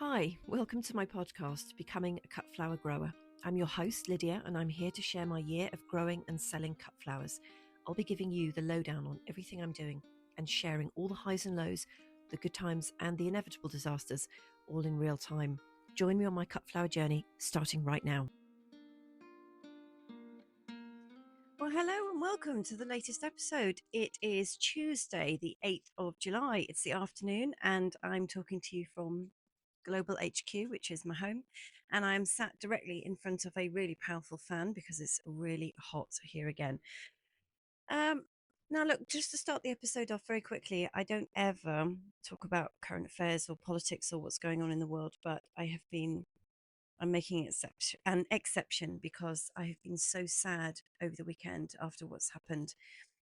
Hi, welcome to my podcast, Becoming a Cut Flower Grower. I'm your host, Lydia, and I'm here to share my year of growing and selling cut flowers. I'll be giving you the lowdown on everything I'm doing and sharing all the highs and lows, the good times and the inevitable disasters, all in real time. Join me on my cut flower journey, starting right now. Well, hello and welcome to the latest episode. It is Tuesday, the 8th of July. It's the afternoon, and I'm talking to you from Global HQ, which is my home, and I'm sat directly in front of a really powerful fan because it's really hot here again. Now, look, just to start the episode off very quickly, I don't ever talk about current affairs or politics or what's going on in the world, but I'm making an exception because I have been so sad over the weekend after what's happened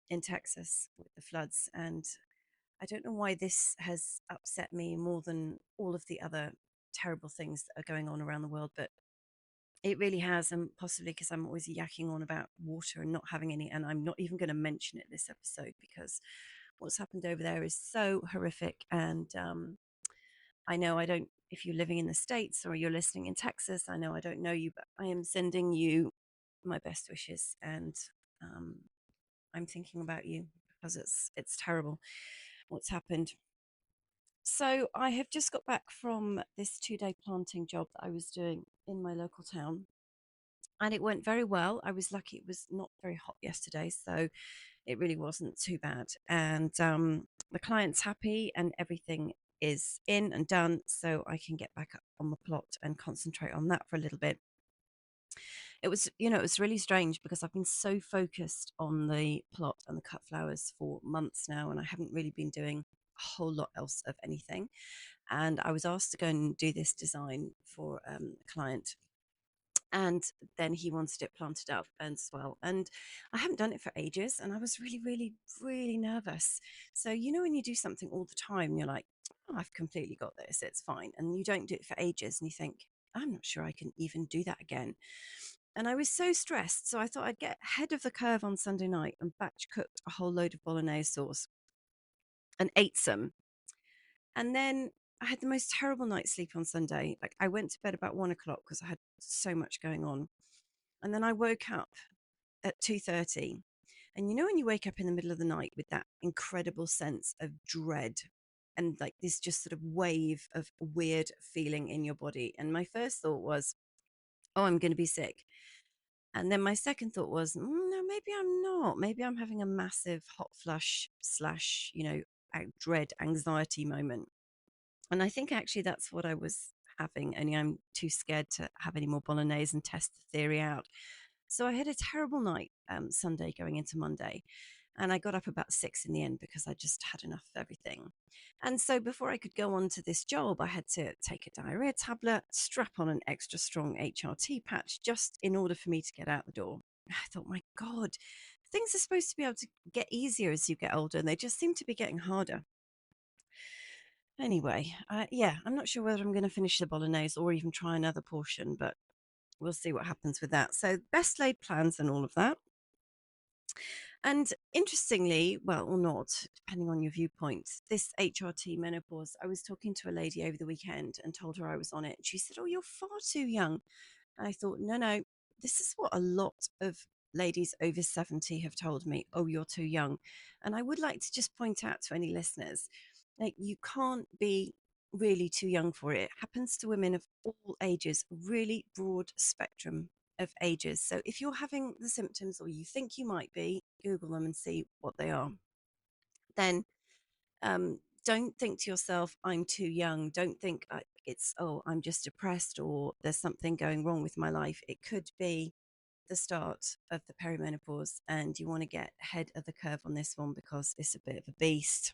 in Texas with the floods. And I don't know why this has upset me more than all of the other terrible things that are going on around the world, but it really has, and possibly because I'm always yakking on about water and not having any, and I'm not even going to mention it this episode because what's happened over there is so horrific. And I know I don't, if you're living in the States or you're listening in Texas, I know I don't know you, but I am sending you my best wishes, and um, I'm thinking about you because it's terrible what's happened. So I have just got back from this 2-day planting job that I was doing in my local town, and it went very well. I was lucky; it was not very hot yesterday, so it really wasn't too bad. And the client's happy, and everything is in and done, so I can get back up on the plot and concentrate on that for a little bit. It was really strange because I've been so focused on the plot and the cut flowers for months now, and I haven't really been doing a whole lot else of anything. And I was asked to go and do this design for a client, and then he wanted it planted up as well. And I haven't done it for ages, and I was really, really, really nervous. So when you do something all the time, you're like, oh, I've completely got this, it's fine, and you don't do it for ages, and you think, I'm not sure I can even do that again. And I was so stressed, so I thought I'd get ahead of the curve on Sunday night and batch cooked a whole load of bolognese sauce and ate some. And then I had the most terrible night's sleep on Sunday. Like, I went to bed about 1 o'clock because I had so much going on. And then I woke up at 2:30. And when you wake up in the middle of the night with that incredible sense of dread and like this just sort of wave of weird feeling in your body. And my first thought was, oh, I'm going to be sick. And then my second thought was, no, maybe I'm not. Maybe I'm having a massive hot flush slash, dread anxiety moment. And I think actually that's what I was having, only I'm too scared to have any more bolognese and test the theory out. So I had a terrible night Sunday going into Monday. And I got up about 6 in the end because I just had enough of everything. And so before I could go on to this job, I had to take a diarrhea tablet, strap on an extra strong HRT patch just in order for me to get out the door. I thought, my God, things are supposed to be able to get easier as you get older, and they just seem to be getting harder. Anyway, yeah, I'm not sure whether I'm going to finish the bolognese or even try another portion, but we'll see what happens with that. So, best laid plans and all of that. And interestingly, well, or not, depending on your viewpoint, this HRT menopause, I was talking to a lady over the weekend and told her I was on it. And she said, oh, you're far too young. And I thought, no, this is what a lot of ladies over 70 have told me. Oh, you're too young. And I would like to just point out to any listeners, like, you can't be really too young for it. It happens to women of all ages, really broad spectrum of ages. So if you're having the symptoms or you think you might be, Google them and see what they are. Then don't think to yourself, I'm too young. Don't think oh, I'm just depressed or there's something going wrong with my life. It could be the start of the perimenopause, and you want to get ahead of the curve on this one because it's a bit of a beast.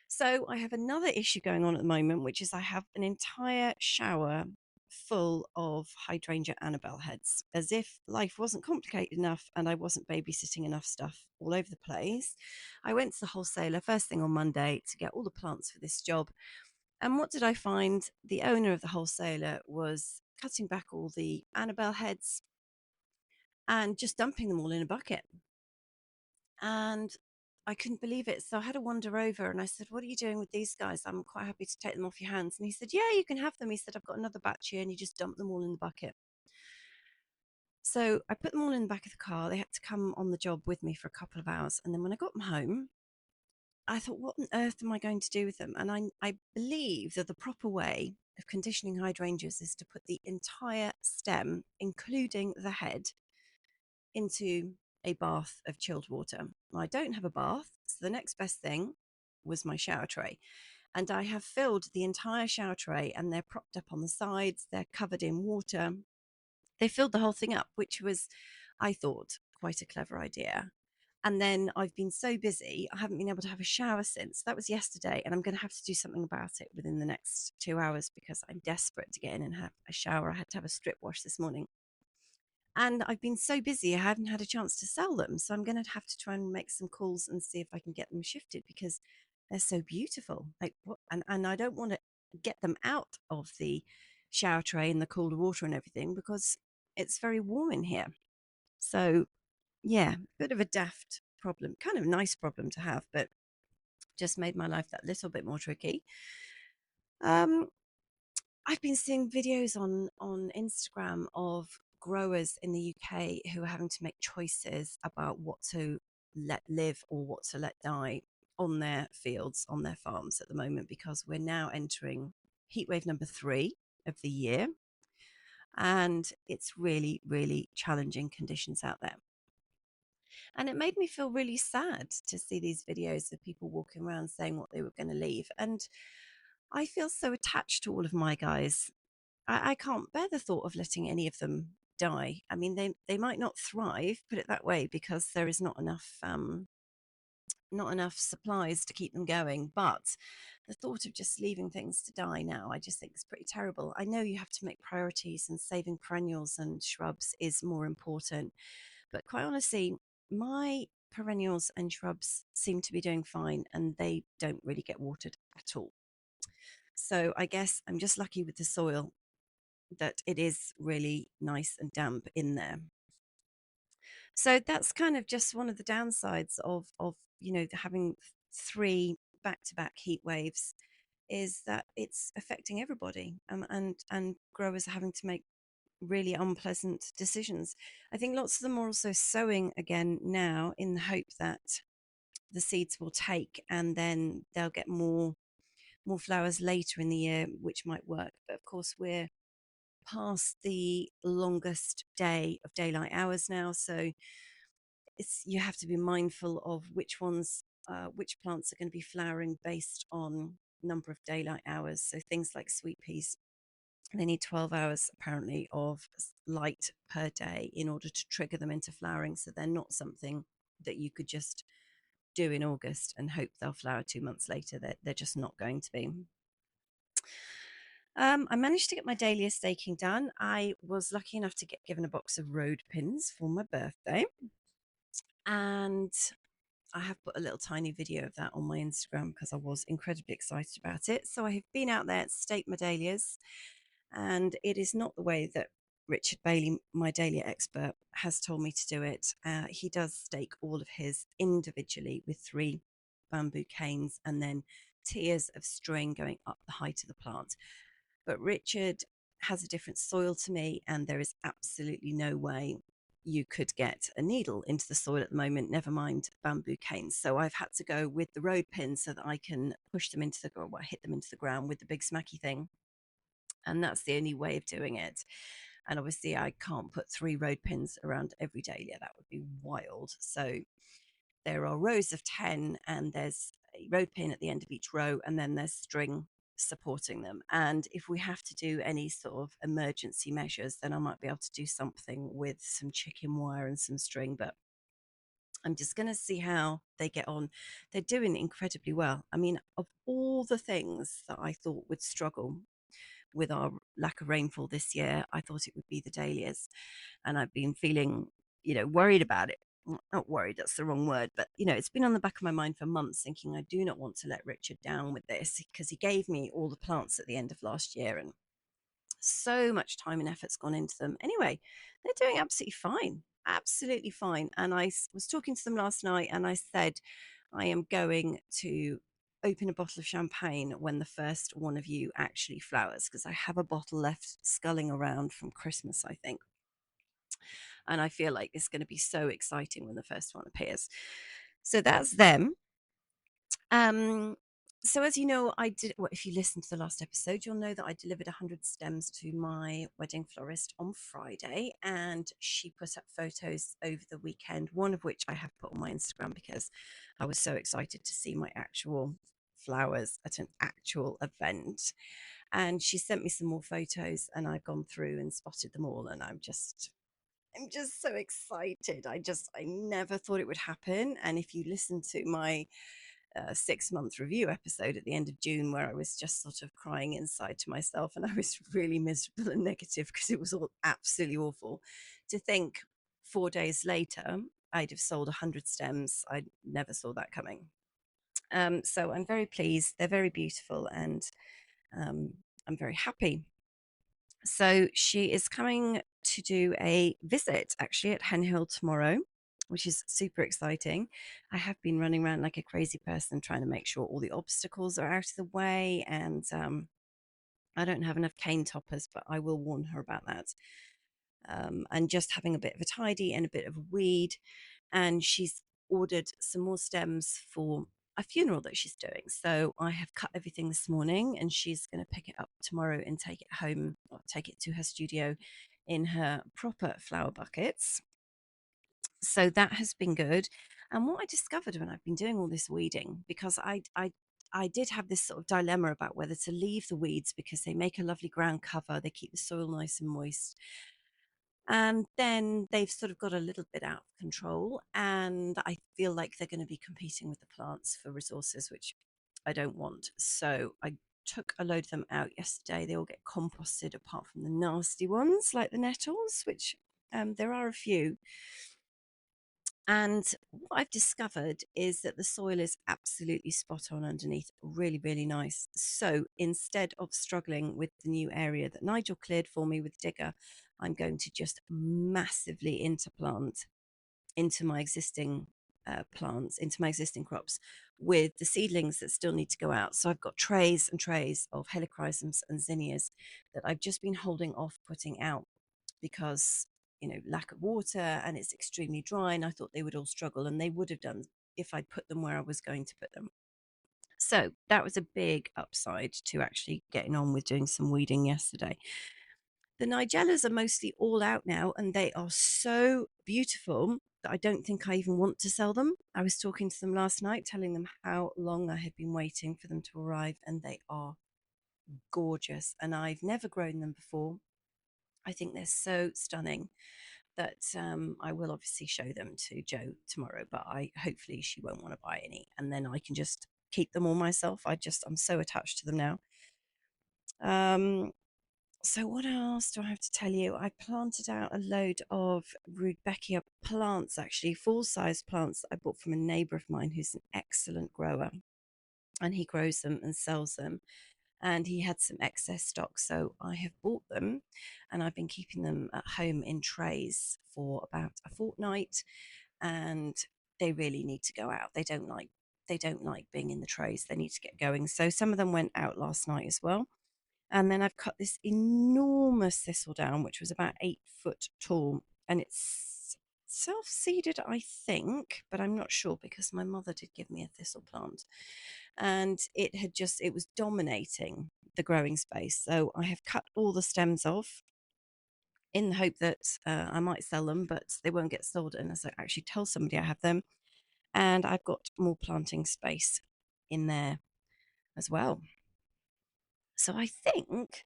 So I have another issue going on at the moment, which is I have an entire shower full of Hydrangea Annabelle heads, as if life wasn't complicated enough and I wasn't babysitting enough stuff all over the place. I went to the wholesaler first thing on Monday to get all the plants for this job. And what did I find? The owner of the wholesaler was cutting back all the Annabelle heads and just dumping them all in a bucket. And I couldn't believe it. So I had a wander over and I said, "What are you doing with these guys? I'm quite happy to take them off your hands." And he said, "Yeah, you can have them." He said, "I've got another batch here," and you just dump them all in the bucket. So I put them all in the back of the car. They had to come on the job with me for a couple of hours. And then when I got them home, I thought, what on earth am I going to do with them? And I believe that the proper way of conditioning hydrangeas is to put the entire stem, including the head, into a bath of chilled water. Well, I don't have a bath, so the next best thing was my shower tray. And I have filled the entire shower tray, and they're propped up on the sides, they're covered in water. They filled the whole thing up, which was, I thought, quite a clever idea. And then I've been so busy, I haven't been able to have a shower since. That was yesterday, and I'm going to have to do something about it within the next 2 hours because I'm desperate to get in and have a shower. I had to have a strip wash this morning. And I've been so busy, I haven't had a chance to sell them. So I'm going to have to try and make some calls and see if I can get them shifted because they're so beautiful. Like what? And I don't want to get them out of the shower tray in the colder water and everything because it's very warm in here. So yeah, bit of a daft problem, kind of nice problem to have, but just made my life that little bit more tricky. Um, I've been seeing videos on Instagram of growers in the UK who are having to make choices about what to let live or what to let die on their fields, on their farms at the moment, because we're now entering heatwave number 3 of the year. And it's really, really challenging conditions out there. And it made me feel really sad to see these videos of people walking around saying what they were going to leave. And I feel so attached to all of my guys. I can't bear the thought of letting any of them die. I mean, they might not thrive, put it that way, because there is not enough supplies to keep them going. But the thought of just leaving things to die now, I just think is pretty terrible. I know you have to make priorities, and saving perennials and shrubs is more important. But quite honestly, my perennials and shrubs seem to be doing fine, and they don't really get watered at all. So I guess I'm just lucky with the soil that it is really nice and damp in there. So that's kind of just one of the downsides of having 3 back-to-back heat waves, is that it's affecting everybody, and growers are having to make really unpleasant decisions. I think lots of them are also sowing again now in the hope that the seeds will take and then they'll get more flowers later in the year, which might work. But of course, we're past the longest day of daylight hours now, so you have to be mindful of which plants are going to be flowering based on number of daylight hours. So things like sweet peas, they need 12 hours apparently of light per day in order to trigger them into flowering. So they're not something that you could just do in August and hope they'll flower 2 months later. They're just not going to be. I managed to get my dahlia staking done. I was lucky enough to get given a box of road pins for my birthday. And I have put a little tiny video of that on my Instagram because I was incredibly excited about it. So I have been out there, staked my dahlias, and it is not the way that Richard Bailey, my dahlia expert, has told me to do it. He does stake all of his individually with 3 bamboo canes and then tiers of string going up the height of the plant. But Richard has a different soil to me, and there is absolutely no way you could get a needle into the soil at the moment, never mind bamboo canes. So I've had to go with the road pins so that I can push them into hit them into the ground with the big smacky thing. And that's the only way of doing it. And obviously, I can't put 3 road pins around every dahlia. That would be wild. So there are rows of 10, and there's a road pin at the end of each row, and then there's string supporting them. And if we have to do any sort of emergency measures, then I might be able to do something with some chicken wire and some string. But I'm just going to see how they get on. They're doing incredibly well. I mean, of all the things that I thought would struggle with our lack of rainfall this year, I thought it would be the dahlias. And I've been feeling, worried about it. Not worried, that's the wrong word, but it's been on the back of my mind for months, thinking I do not want to let Richard down with this, because he gave me all the plants at the end of last year, and so much time and effort's gone into them. Anyway, they're doing absolutely fine, absolutely fine. And I was talking to them last night, and I said, I am going to open a bottle of champagne when the first one of you actually flowers, because I have a bottle left sculling around from Christmas, I think. And I feel like it's going to be so exciting when the first one appears. So that's them. Um, so as you know, I did. Well, if you listen to the last episode, you'll know that I delivered 100 stems to my wedding florist on Friday, and she put up photos over the weekend. One of which I have put on my Instagram because I was so excited to see my actual flowers at an actual event. And she sent me some more photos, and I've gone through and spotted them all, and I'm just so excited. I never thought it would happen. And if you listen to my 6 month review episode at the end of June, where I was just sort of crying inside to myself, and I was really miserable and negative because it was all absolutely awful. To think 4 days later, I'd have sold 100 stems. I never saw that coming. So I'm very pleased. They're very beautiful, and um, I'm very happy. So she is coming to do a visit actually at Hen Hill tomorrow, which is super exciting. I have been running around like a crazy person trying to make sure all the obstacles are out of the way, and I don't have enough cane toppers, but I will warn her about that. And just having a bit of a tidy and a bit of a weed. And she's ordered some more stems for a funeral that she's doing. So I have cut everything this morning, and she's going to pick it up tomorrow and take it home, or take it to her studio in her proper flower buckets. So that has been good. And what I discovered when I've been doing all this weeding, because I did have this sort of dilemma about whether to leave the weeds because they make a lovely ground cover, they keep the soil nice and moist, and then they've sort of got a little bit out of control. And I feel like they're going to be competing with the plants for resources, which I don't want. So I took a load of them out yesterday. They all get composted apart from the nasty ones like the nettles, which there are a few. And what I've discovered is that the soil is absolutely spot on underneath, really, really nice. So instead of struggling with the new area that Nigel cleared for me with digger, I'm going to just massively interplant into my existing plants, into my existing crops, with the seedlings that still need to go out. So I've got trays and trays of helichrysums and zinnias that I've just been holding off putting out because, lack of water, and it's extremely dry, and I thought they would all struggle, and they would have done if I'd put them where I was going to put them. So that was a big upside to actually getting on with doing some weeding yesterday. The Nigellas are mostly all out now, and they are so beautiful that I don't think I even want to sell them. I was talking to them last night, telling them how long I had been waiting for them to arrive, and they are gorgeous. And I've never grown them before. I think they're so stunning that I will obviously show them to Jo tomorrow, but I hopefully she won't want to buy any, and then I can just keep them all myself. I'm so attached to them now. So what else do I have to tell you? I planted out a load of Rudbeckia plants, actually full-size plants that I bought from a neighbour of mine who's an excellent grower, and he grows them and sells them. And he had some excess stock, so I have bought them, and I've been keeping them at home in trays for about a fortnight, and they really need to go out. They don't like being in the trays. They need to get going. So some of them went out last night as well. And then I've cut this enormous thistle down, which was about 8 foot tall, and it's self-seeded, I think, but I'm not sure because my mother did give me a thistle plant, and it was dominating the growing space. So I have cut all the stems off in the hope that I might sell them, but they won't get sold unless I actually tell somebody I have them. And I've got more planting space in there as well. So I think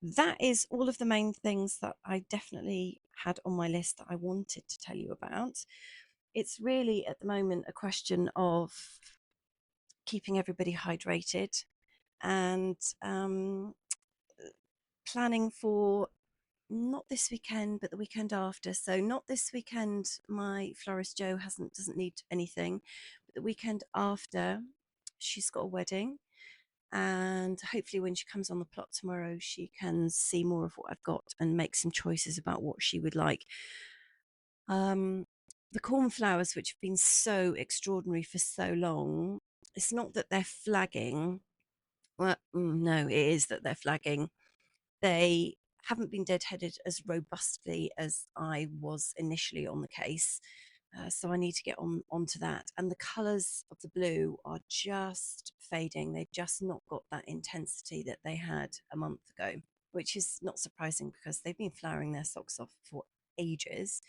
that is all of the main things that I definitely had on my list that I wanted to tell you about. It's really at the moment a question of keeping everybody hydrated, and planning for not this weekend but the weekend after. So not this weekend, my florist Jo doesn't need anything, but the weekend after, she's got a wedding, and hopefully when she comes on the plot tomorrow she can see more of what I've got and make some choices about what she would like. the cornflowers, which have been so extraordinary for so long, it's not that they're flagging. Well, no, it is that they're flagging. They haven't been deadheaded as robustly as I was initially on the case. So I need to get onto that. And the colours of the blue are just fading. They've just not got that intensity that they had a month ago, which is not surprising because they've been flowering their socks off for ages.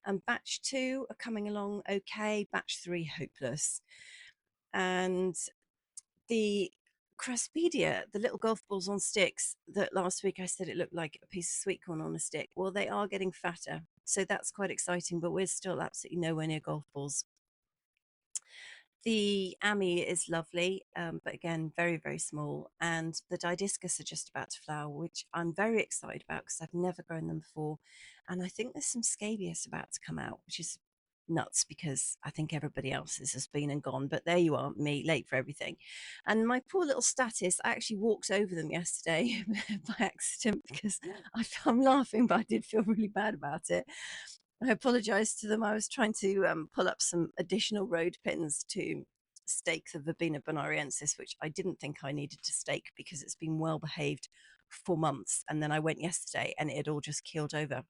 And batch 2 are coming along okay. Batch 3, hopeless. And the Craspedia, the little golf balls on sticks that last week I said it looked like a piece of sweet corn on a stick. Well, they are getting fatter. So that's quite exciting, but we're still absolutely nowhere near golf balls. The Ami is lovely, but again, very, very small. And the Didiscus are just about to flower, which I'm very excited about because I've never grown them before. And I think there's some scabious about to come out, which is nuts because I think everybody else's has been and gone. But there you are, me, late for everything. And my poor little status, I actually walked over them yesterday by accident because I'm laughing, but I did feel really bad about it. I apologise to them. I was trying to pull up some additional road pins to stake the Verbena bonariensis, which I didn't think I needed to stake because it's been well behaved for months. And then I went yesterday and it had all just keeled over.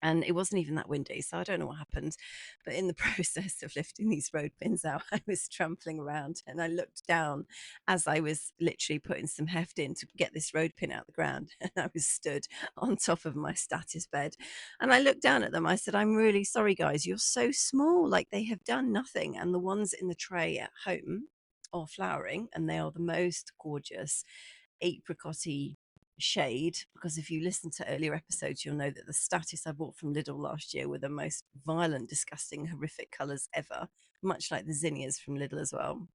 And it wasn't even that windy, so I don't know what happened. But in the process of lifting these road pins out, I was trampling around and I looked down as I was literally putting some heft in to get this road pin out the ground. And I was stood on top of my status bed. And I looked down at them. I said, I'm really sorry, guys. You're so small. Like they have done nothing. And the ones in the tray at home are flowering and they are the most gorgeous apricot-y shade, because if you listen to earlier episodes you'll know that the status I bought from Lidl last year were the most violent, disgusting, horrific colours ever, much like the zinnias from Lidl as well.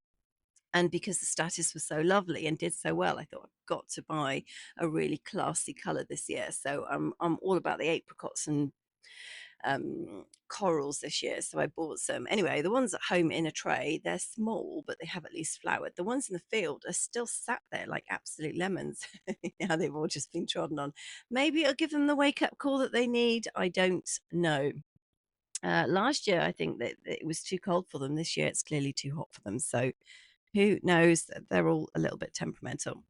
And because the status was so lovely and did so well, I thought I've got to buy a really classy colour this year. So I'm all about the apricots and corals this year, so I bought some. Anyway, the ones at home in a tray, they're small, but they have at least flowered. The ones in the field are still sat there like absolute lemons. Now they've all just been trodden on. Maybe it'll give them the wake up call that they need. I don't know. Last year, I think that it was too cold for them. This year, it's clearly too hot for them. So who knows? They're all a little bit temperamental.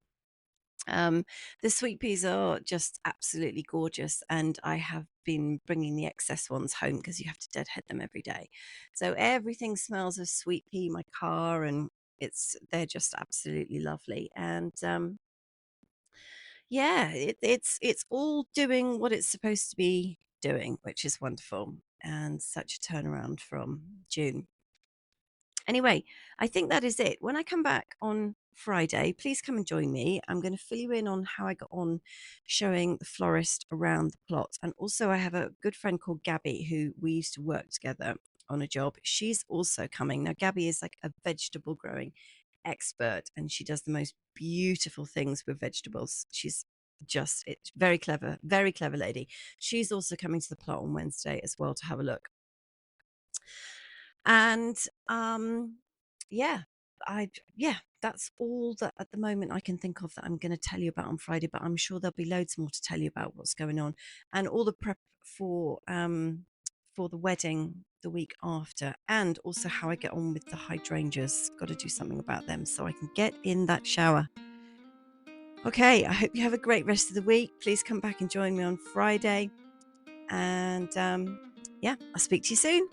The sweet peas are just absolutely gorgeous, and I have been bringing the excess ones home because you have to deadhead them every day. So everything smells of sweet pea, my car, and they're just absolutely lovely. And yeah, it's all doing what it's supposed to be doing, which is wonderful, and such a turnaround from June. Anyway, I think that is it. When I come back on Friday, please come and join me. I'm going to fill you in on how I got on showing the florist around the plot. And also, I have a good friend called Gabby who we used to work together on a job. She's also coming. Now, Gabby is like a vegetable growing expert and she does the most beautiful things with vegetables. She's it's very clever lady. She's also coming to the plot on Wednesday as well to have a look. And yeah, that's all that at the moment I can think of that I'm going to tell you about on Friday, but I'm sure there'll be loads more to tell you about what's going on and all the prep for the wedding the week after, and also how I get on with the hydrangeas. Got to do something about them so I can get in that shower. Okay, I hope you have a great rest of the week. Please come back and join me on Friday. And yeah, I'll speak to you soon.